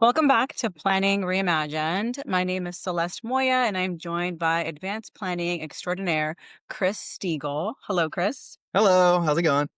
Welcome back to Planning Reimagined. My name is Celeste Moya, and I'm joined by advanced planning extraordinaire Kris Stegall. Hello, Kris. Hello, how's it going?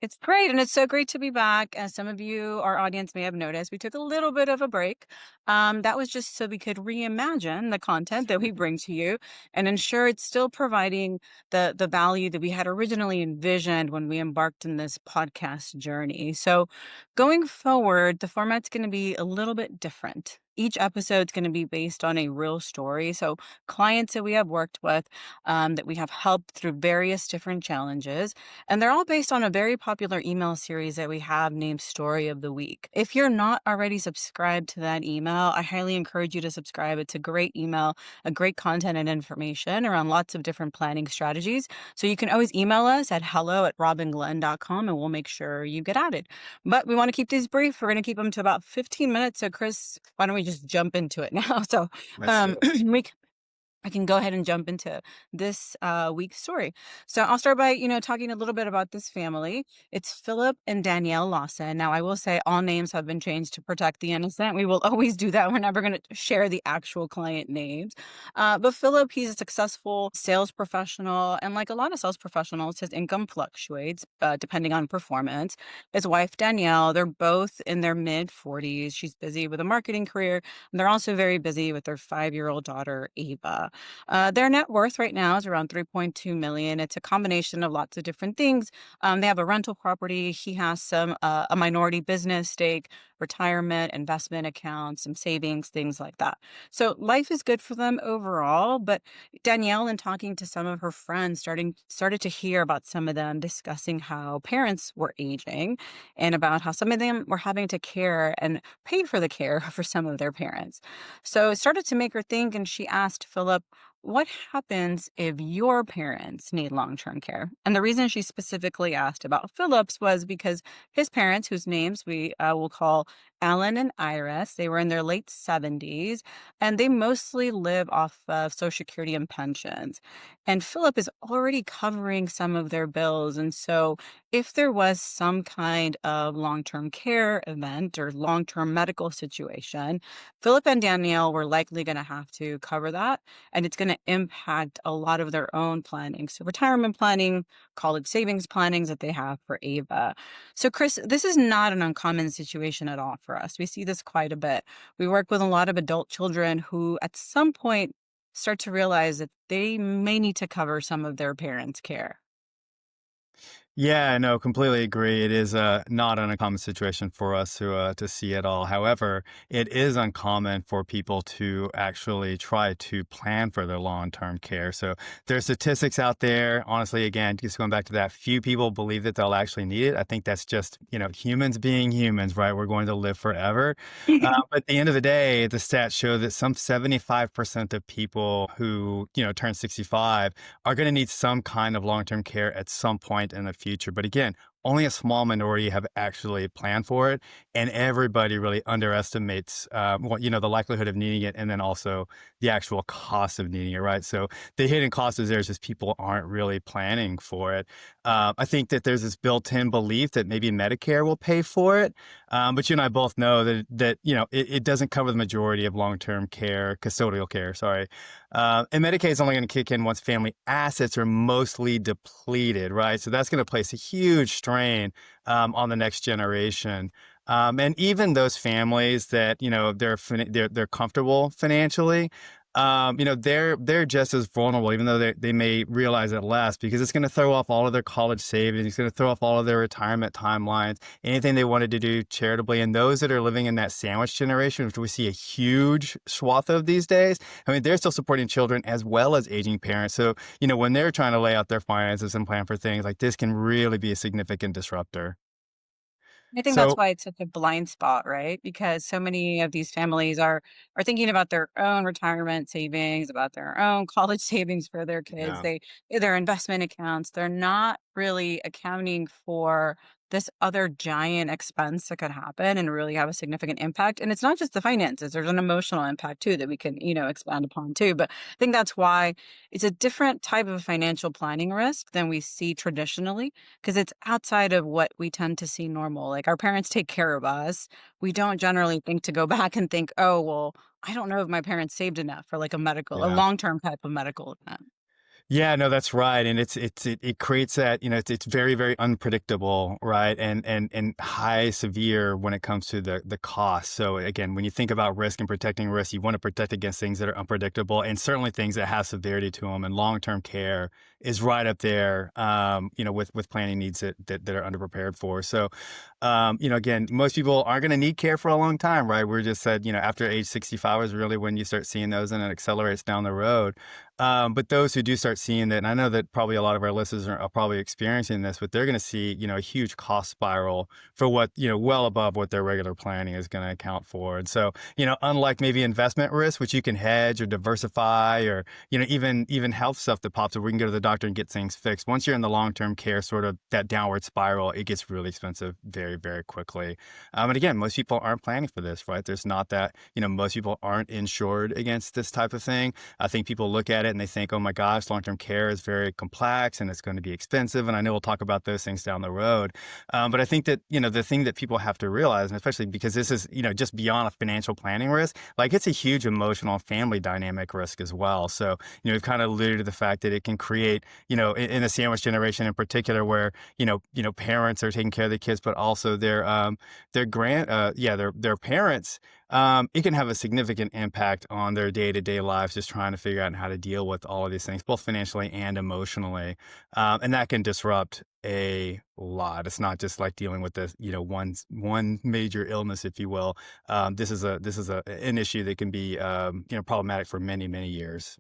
It's great, and it's so great to be back. As some of you, our audience, may have noticed, we took a little bit of a break. That was just so we could reimagine the content that we bring to you and ensure it's still providing the value that we had originally envisioned when we embarked in this podcast journey. So, going forward, the format's going to be a little bit different. Each episode's going to be based on a real story. So, clients that we have worked with, that we have helped through various different challenges, and they're all based on a very popular email series that we have named Story of the Week. If you're not already subscribed to that email, I highly encourage you to subscribe. It's a great email, a great content and information around lots of different planning strategies. So you can always email us at hello@robinglenn.com and we'll make sure you get added. But we want to keep these brief. We're going to keep them to about 15 minutes. So, Kris, why don't we just jump into it now? So, Let's do um, it. we I can go ahead and jump into this week's story. So I'll start by, talking a little bit about this family. It's Philip and Danielle Lawson. Now, I will say all names have been changed to protect the innocent. We will always do that. We're never going to share the actual client names. But Philip, he's a successful sales professional. And like a lot of sales professionals, his income fluctuates depending on performance. His wife, Danielle, they're both in their mid 40s. She's busy with a marketing career. And they're also very busy with their 5-year-old daughter, Ava. Their net worth right now is around 3.2 million. It's a combination of lots of different things. They have a rental property. He has a minority business stake, retirement, investment accounts, some savings, things like that. So life is good for them overall. But Danielle, in talking to some of her friends, started to hear about some of them discussing how parents were aging and about how some of them were having to care and pay for the care for some of their parents. So it started to make her think, and she asked Philip, what happens if your parents need long term care? And the reason she specifically asked about Philip's was because his parents, whose names we will call Alan and Iris, they were in their late 70s and they mostly live off of Social Security and pensions. And Philip is already covering some of their bills. And so, if there was some kind of long term care event or long term medical situation, Philip and Danielle were likely going to have to cover that, and it's going to impact a lot of their own planning. So, retirement planning, college savings plannings that they have for Ava. So, Kris, this is not an uncommon situation at all for us. We see this quite a bit. We work with a lot of adult children who, at some point, start to realize that they may need to cover some of their parents' care. Yeah, no, completely agree. It is not an uncommon situation for us to see at all. However, it is uncommon for people to actually try to plan for their long-term care. So there's statistics out there. Honestly, again, just going back to that, few people believe that they'll actually need it. I think that's just, humans being humans, right? We're going to live forever. But at the end of the day, the stats show that some 75% of people who, turn 65 are going to need some kind of long-term care at some point in the future. But again, only a small minority have actually planned for it, and everybody really underestimates, the likelihood of needing it, and then also the actual cost of needing it. Right. So the hidden cost is there. Is just people aren't really planning for it. I think that there's this built-in belief that maybe Medicare will pay for it, but you and I both know that it doesn't cover the majority of long-term care, custodial care. Sorry. And Medicaid is only going to kick in once family assets are mostly depleted, right? So that's going to place a huge strain on the next generation. And even those families that they're comfortable financially, they're just as vulnerable, even though they may realize it less, because it's going to throw off all of their college savings. It's going to throw off all of their retirement timelines, anything they wanted to do charitably. And those that are living in that sandwich generation, which we see a huge swath of these days, I mean, they're still supporting children as well as aging parents. So, when they're trying to lay out their finances and plan for things like this can really be a significant disruptor. I think that's So, why it's such a blind spot, right? Because so many of these families are thinking about their own retirement savings, about their own college savings for their kids. yeah. Their investment accounts. They're not really accounting for this other giant expense that could happen and really have a significant impact. And it's not just the finances, there's an emotional impact too that we can, expand upon too. But I think that's why it's a different type of financial planning risk than we see traditionally because it's outside of what we tend to see normal. Like our parents take care of us. We don't generally think to go back and think, oh, well, I don't know if my parents saved enough for like a Yeah. long-term type of medical event. Yeah, no, that's right, and it creates that, it's very, very unpredictable, right? And high severe when it comes to the cost. So again, when you think about risk and protecting risk, you want to protect against things that are unpredictable and certainly things that have severity to them. And long-term care is right up there, with planning needs that are underprepared for. So, again, most people aren't going to need care for a long time, right? We're just said, after age 65 is really when you start seeing those, and it accelerates down the road. But those who do start seeing that, and I know that probably a lot of our listeners are probably experiencing this, but they're going to see, a huge cost spiral for what, well above what their regular planning is going to account for. And so, unlike maybe investment risk, which you can hedge or diversify, or, even health stuff that pops up, we can go to the doctor and get things fixed. Once you're in the long-term care, sort of that downward spiral, it gets really expensive very, very quickly. And again, most people aren't planning for this, right? There's not that, most people aren't insured against this type of thing. I think people look at it and they think, oh my gosh, long term care is very complex and it's going to be expensive. And I know we'll talk about those things down the road. But I think that, the thing that people have to realize, and especially because this is, just beyond a financial planning risk, like it's a huge emotional family dynamic risk as well. So, we've kind of alluded to the fact that it can create, in the sandwich generation in particular, where, parents are taking care of the kids, but also their parents, it can have a significant impact on their day-to-day lives, just trying to figure out how to deal with all of these things, both financially and emotionally. And that can disrupt a lot. It's not just like dealing with the, one major illness, if you will. This is an issue that can be, problematic for many, many years.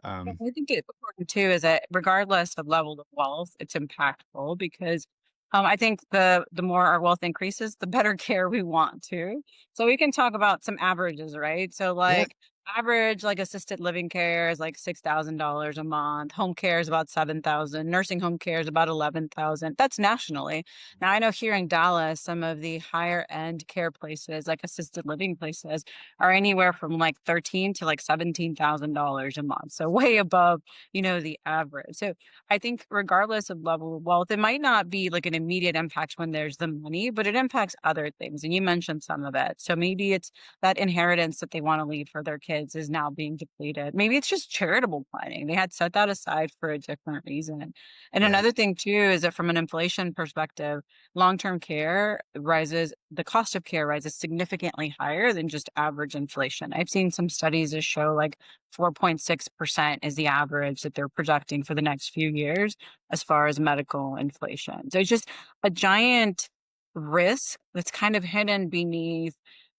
Yeah, Um, I think it's important too is that regardless of level of wealth, it's impactful because I think the more our wealth increases, the better care we want to. So we can talk about some averages, right? So yeah. like average like assisted living care is like $6,000 a month. Home care is about 7,000. Nursing home care is about 11,000. That's nationally. Now I know here in Dallas, some of the higher end care places, like assisted living places, are anywhere from like 13 to like $17,000 a month. So way above, the average. So I think regardless of level of wealth, it might not be like an immediate impact when there's the money, but it impacts other things. And you mentioned some of it. So maybe it's that inheritance that they want to leave for their kids is now being depleted. Maybe it's just charitable planning. They had set that aside for a different reason. And Right. another thing too is that from an inflation perspective, long-term care rises, the cost of care rises significantly higher than just average inflation. I've seen some studies that show like 4.6% is the average that they're projecting for the next few years as far as medical inflation. So it's just a giant risk that's kind of hidden beneath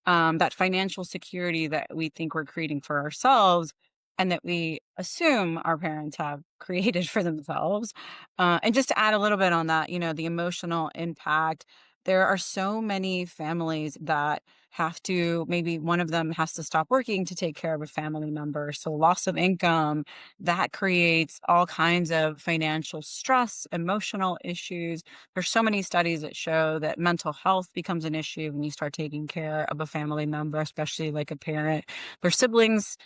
that financial security that we think we're creating for ourselves and that we assume our parents have created for themselves. And just to add a little bit on that, the emotional impact, there are so many families that have to, maybe one of them has to stop working to take care of a family member. So, loss of income that creates all kinds of financial stress, emotional issues. There's so many studies that show that mental health becomes an issue when you start taking care of a family member, especially like a parent. Their siblings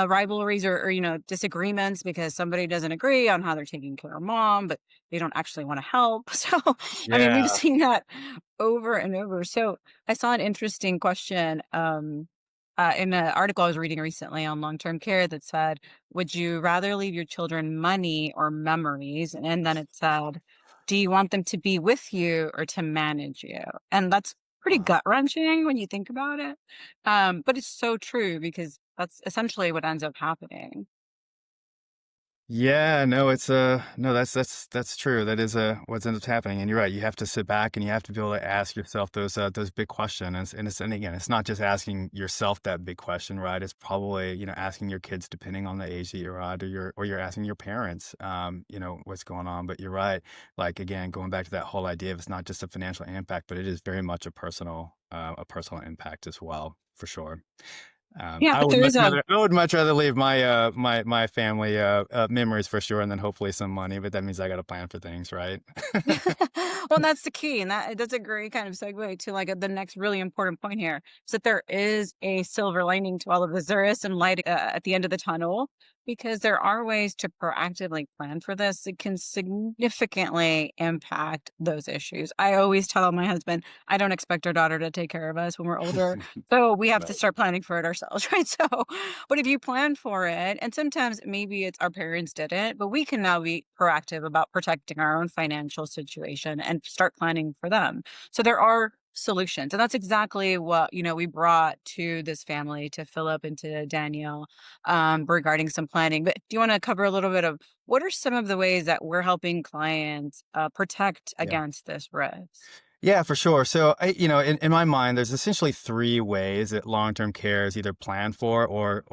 rivalries or disagreements because somebody doesn't agree on how they're taking care of mom, but they don't actually want to help. So, I mean, we've Yeah. seen that over and over. So, I saw an interesting question in an article I was reading recently on long term care that said, "Would you rather leave your children money or memories?" And then it said, "Do you want them to be with you or to manage you?" And that's pretty gut wrenching when you think about it. But it's so true because that's essentially what ends up happening. Yeah, no, no, that's true. That is what ends up happening. And you're right. You have to sit back and you have to be able to ask yourself those big questions. And again, it's not just asking yourself that big question, right? It's probably, asking your kids depending on the age that you're at, or you're asking your parents, what's going on. But you're right. Like again, going back to that whole idea of it's not just a financial impact, but it is very much a personal impact as well, for sure. Yeah, but there is a I would much rather leave my my family memories for sure, and then hopefully some money. But that means I got to plan for things, right? well, that's the key, and that's a great kind of segue to like the next really important point here is that there is a silver lining to all of this. There is some light at the end of the tunnel because there are ways to proactively plan for this. It can significantly impact those issues. I always tell my husband, I don't expect our daughter to take care of us when we're older, so we have to Right. start planning for it ourselves, right? So, but if you plan for it, and sometimes maybe it's our parents didn't, but we can now be proactive about protecting our own financial situation and start planning for them. So there are solutions. And that's exactly what, we brought to this family, to Philip and to Danielle, regarding some planning. But do you want to cover a little bit of what are some of the ways that we're helping clients protect Yeah. against this risk? Yeah, for sure. So, in my mind, there's essentially three ways that long-term care is either planned for, or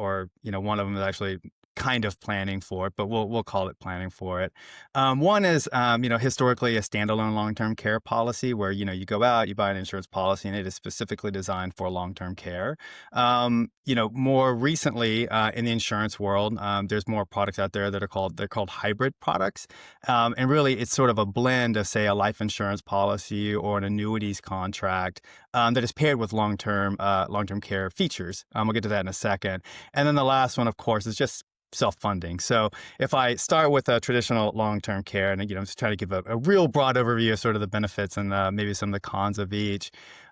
one of them is actually kind of planning for it, but we'll call it planning for it. One is, historically a standalone long-term care policy where you go out, you buy an insurance policy, and it is specifically designed for long-term care. More recently in the insurance world, there's more products out there that they're called hybrid products. And really, it's sort of a blend of, say, a life insurance policy or an annuities contract that is paired with long-term care features. We'll get to that in a second. And then the last one, of course, is just self-funding. So if I start with a traditional long-term care, and just try to give a real broad overview of sort of the benefits and maybe some of the cons of each.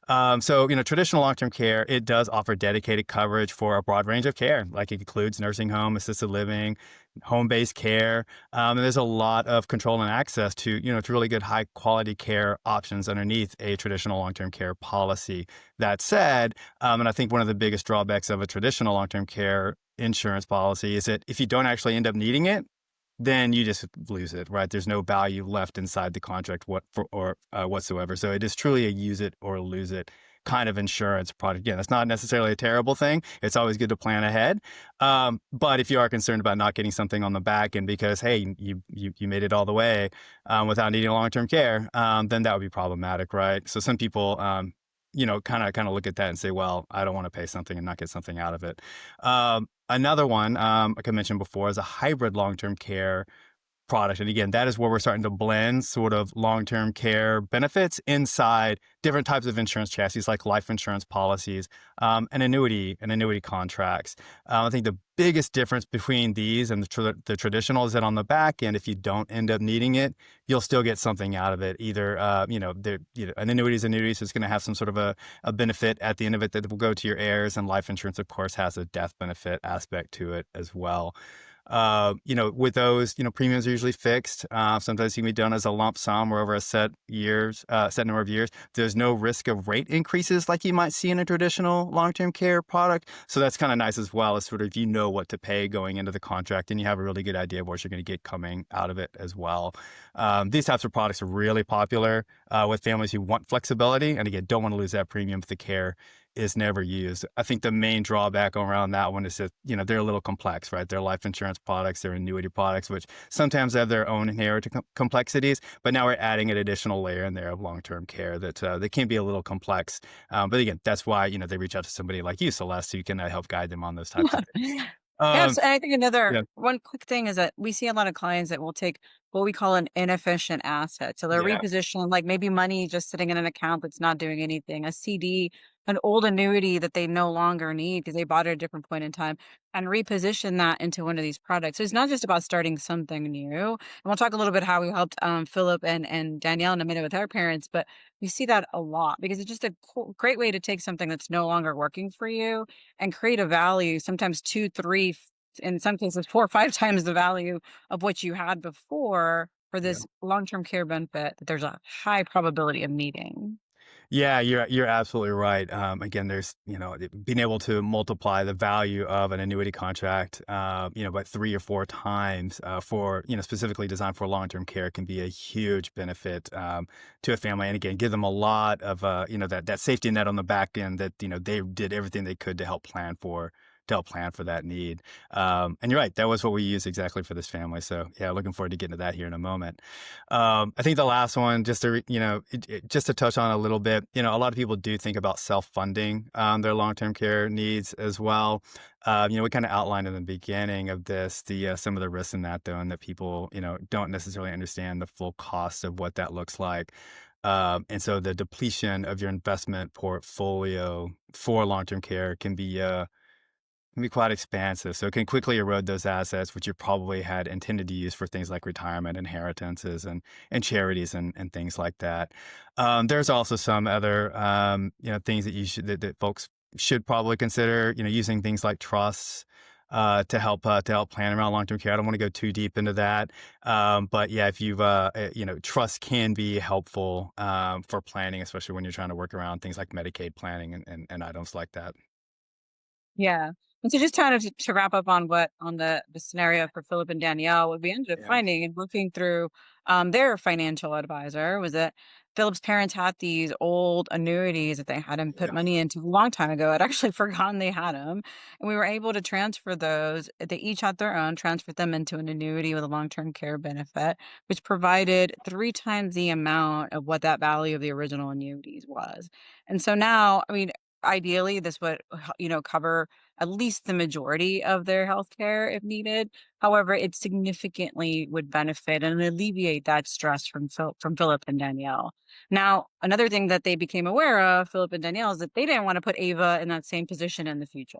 Traditional long-term care, it does offer dedicated coverage for a broad range of care. Like it includes nursing home, assisted living, home-based care. And there's a lot of control and access to really good high quality care options underneath a traditional long-term care policy. That said, and I think one of the biggest drawbacks of a traditional long-term care insurance policy is that if you don't actually end up needing it, then you just lose it, right? There's no value left inside the contract whatsoever. So it is truly a use it or lose it kind of insurance product. Again, that's not necessarily a terrible thing. It's always good to plan ahead. But if you are concerned about not getting something on the back end because, hey, you made it all the way without needing long-term care, then that would be problematic, right? So some people, kind of look at that and say, well, I don't want to pay something and not get something out of it. Another one, like I mentioned before, is a hybrid long-term care product. And again, that is where we're starting to blend sort of long-term care benefits inside different types of insurance chassis, like life insurance policies, and annuity contracts. I think the biggest difference between these and the traditional is that on the back end, if you don't end up needing it, you'll still get something out of it. Either, an annuity is going to have some sort of a benefit at the end of it that will go to your heirs, and life insurance, of course, has a death benefit aspect to it as well. With those, premiums are usually fixed. Sometimes it can be done as a lump sum or over a set number of years. There's no risk of rate increases like you might see in a traditional long-term care product. So that's kind of nice as well, as sort of what to pay going into the contract, and you have a really good idea of what you're going to get coming out of it as well. These types of products are really popular with families who want flexibility, and again, don't want to lose that premium if the care is never used. I think the main drawback around that one is that, they're a little complex, right? They're life insurance products, they're annuity products, which sometimes have their own inherent complexities, but now we're adding an additional layer in there of long-term care that can be a little complex. But again, that's why, they reach out to somebody like you, Celeste, who can help guide them on those types of things. Yes, Um, and I think another yeah, one quick thing is that we see a lot of clients that will take what we call an inefficient asset. So they're yeah, repositioning like maybe money just sitting in an account that's not doing anything, a CD, an old annuity that they no longer need because they bought it at a different point in time, and reposition that into one of these products. So it's not just about starting something new. And we'll talk a little bit how we helped Philip and Danielle in a minute with our parents, but we see that a lot because it's just a great way to take something that's no longer working for you and create a value, sometimes 2, 3, in some cases 4 or 5 times the value of what you had before for yeah. this long-term care benefit that there's a high probability of needing. Yeah, you're absolutely right. Again, there's being able to multiply the value of an annuity contract, by 3 or 4 times for specifically designed for long term care can be a huge benefit to a family, and again, give them a lot of that safety net on the back end that they did everything they could to help plan for to help plan for that need. And you're right, that was what we used exactly for this family. So yeah, looking forward to getting to that here in a moment. I think the last one, just to just to touch on a little bit, a lot of people do think about self-funding their long-term care needs as well. We kind of outlined in the beginning of this the some of the risks in that, though, and that people don't necessarily understand the full cost of what that looks like. And so the depletion of your investment portfolio for long-term care can be quite expansive. So it can quickly erode those assets, which you probably had intended to use for things like retirement, inheritances, and charities and things like that. There's also some other things that that folks should probably consider. Using things like trusts. To help plan around long term care. I don't want to go too deep into that, but yeah, if you've trust can be helpful for planning, especially when you're trying to work around things like Medicaid planning and items like that. Yeah. And so just kind of to wrap up on what on the scenario for Philip and Danielle, what we ended up Yeah. finding and looking through their financial advisor was that Philip's parents had these old annuities that they hadn't put Yeah. money into a long time ago. I'd actually forgotten they had them. And we were able to transfer those. They each had their own, transferred them into an annuity with a long-term care benefit, which provided 3 times the amount of what that value of the original annuities was. And so now, I mean, ideally, this would, cover at least the majority of their healthcare if needed. However, it significantly would benefit and alleviate that stress from Philip and Danielle. Now, another thing that they became aware of, Philip and Danielle, is that they didn't want to put Ava in that same position in the future.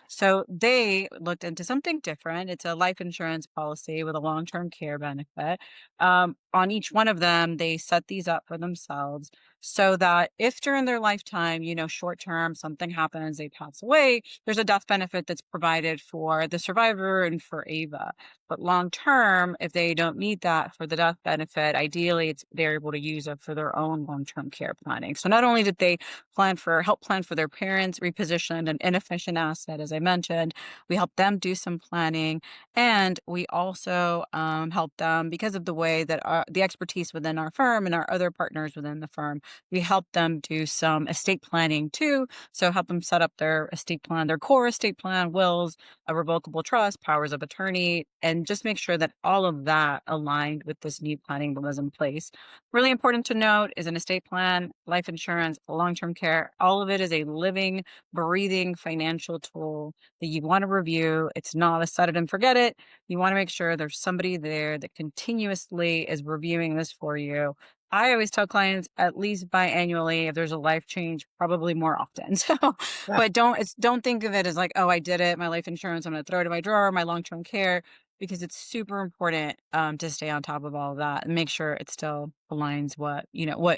So they looked into something different. It's a life insurance policy with a long-term care benefit. On each one of them, they set these up for themselves so that if during their lifetime, short term, something happens, they pass away, there's a death benefit that's provided for the survivor and for Ava. But long term, if they don't need that for the death benefit, ideally they're able to use it for their own long term care planning. So not only did they help plan for their parents, reposition an inefficient asset, as I mentioned, we helped them do some planning, and we also helped them because of the way that the expertise within our firm and our other partners within the firm, we help them do some estate planning too. So help them set up their estate plan, their core estate plan, wills, a revocable trust, powers of attorney, and just make sure that all of that aligned with this new planning that was in place. Really important to note is an estate plan, life insurance, long-term care, all of it is a living, breathing financial tool that you want to review. It's not a set it and forget it. You want to make sure there's somebody there that continuously is reviewing this for you. I always tell clients at least biannually if there's a life change, probably more often. So, but don't think of it as like, oh, I did it, my life insurance, I'm gonna throw it in my drawer, my long-term care, because it's super important to stay on top of all of that and make sure it still aligns what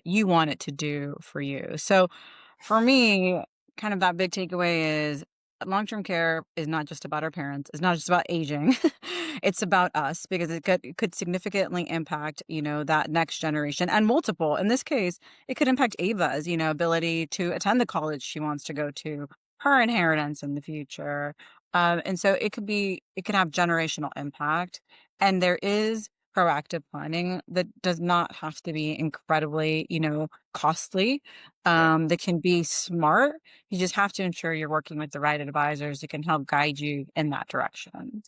you want it to do for you. So for me, kind of that big takeaway is long-term care is not just about our parents. It's not just about aging. It's about us because it could significantly impact, that next generation and multiple. In this case, it could impact Ava's, ability to attend the college she wants to go to, her inheritance in the future. And so it can have generational impact. And there is proactive planning that does not have to be incredibly, costly. Yeah. That can be smart. You just have to ensure you're working with the right advisors that can help guide you in that direction.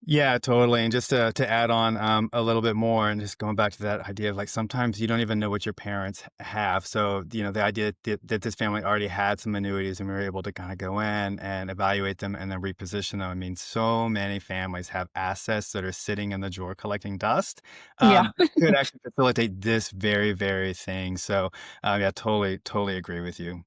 Yeah, totally. And just to add on a little bit more, and just going back to that idea of like sometimes you don't even know what your parents have. So, the idea that this family already had some annuities and we were able to kind of go in and evaluate them and then reposition them. I mean, so many families have assets that are sitting in the drawer collecting dust Yeah. that could actually facilitate this very, very thing. So, yeah, totally, totally agree with you.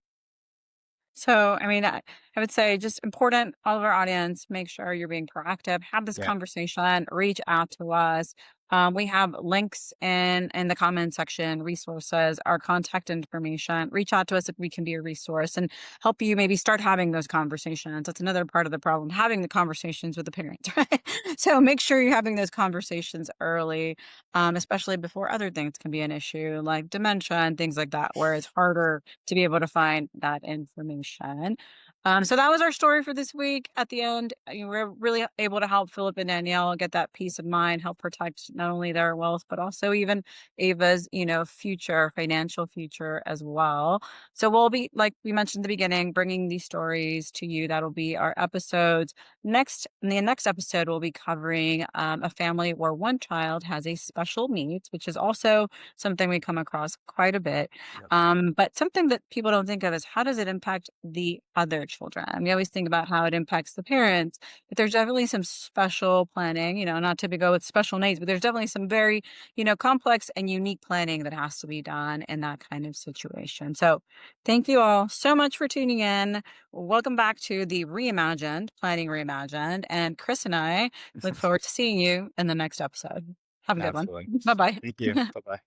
So, I mean, I would say just important, all of our audience, make sure you're being proactive, have this Yeah. conversation, reach out to us. We have links in the comment section, resources, our contact information. Reach out to us if we can be a resource and help you maybe start having those conversations. That's another part of the problem, having the conversations with the parents, right? So make sure you're having those conversations early, especially before other things can be an issue like dementia and things like that, where it's harder to be able to find that information. So that was our story for this week. At the end, we're really able to help Philip and Danielle get that peace of mind, help protect not only their wealth, but also even Ava's, future, financial future as well. So we'll be, like we mentioned in the beginning, bringing these stories to you. That'll be our episodes. Next, in the next episode, we'll be covering a family where one child has a special needs, which is also something we come across quite a bit. Yep. But something that people don't think of is, how does it impact the other children? We always think about how it impacts the parents, but there's definitely some special planning, not to go with special needs, but there's definitely some very, complex and unique planning that has to be done in that kind of situation. So thank you all so much for tuning in. Welcome back to the Reimagined, Planning Reimagined. And Kris and I look forward to seeing you in the next episode. Have a good one. Absolutely. Bye bye. Thank you. Bye bye.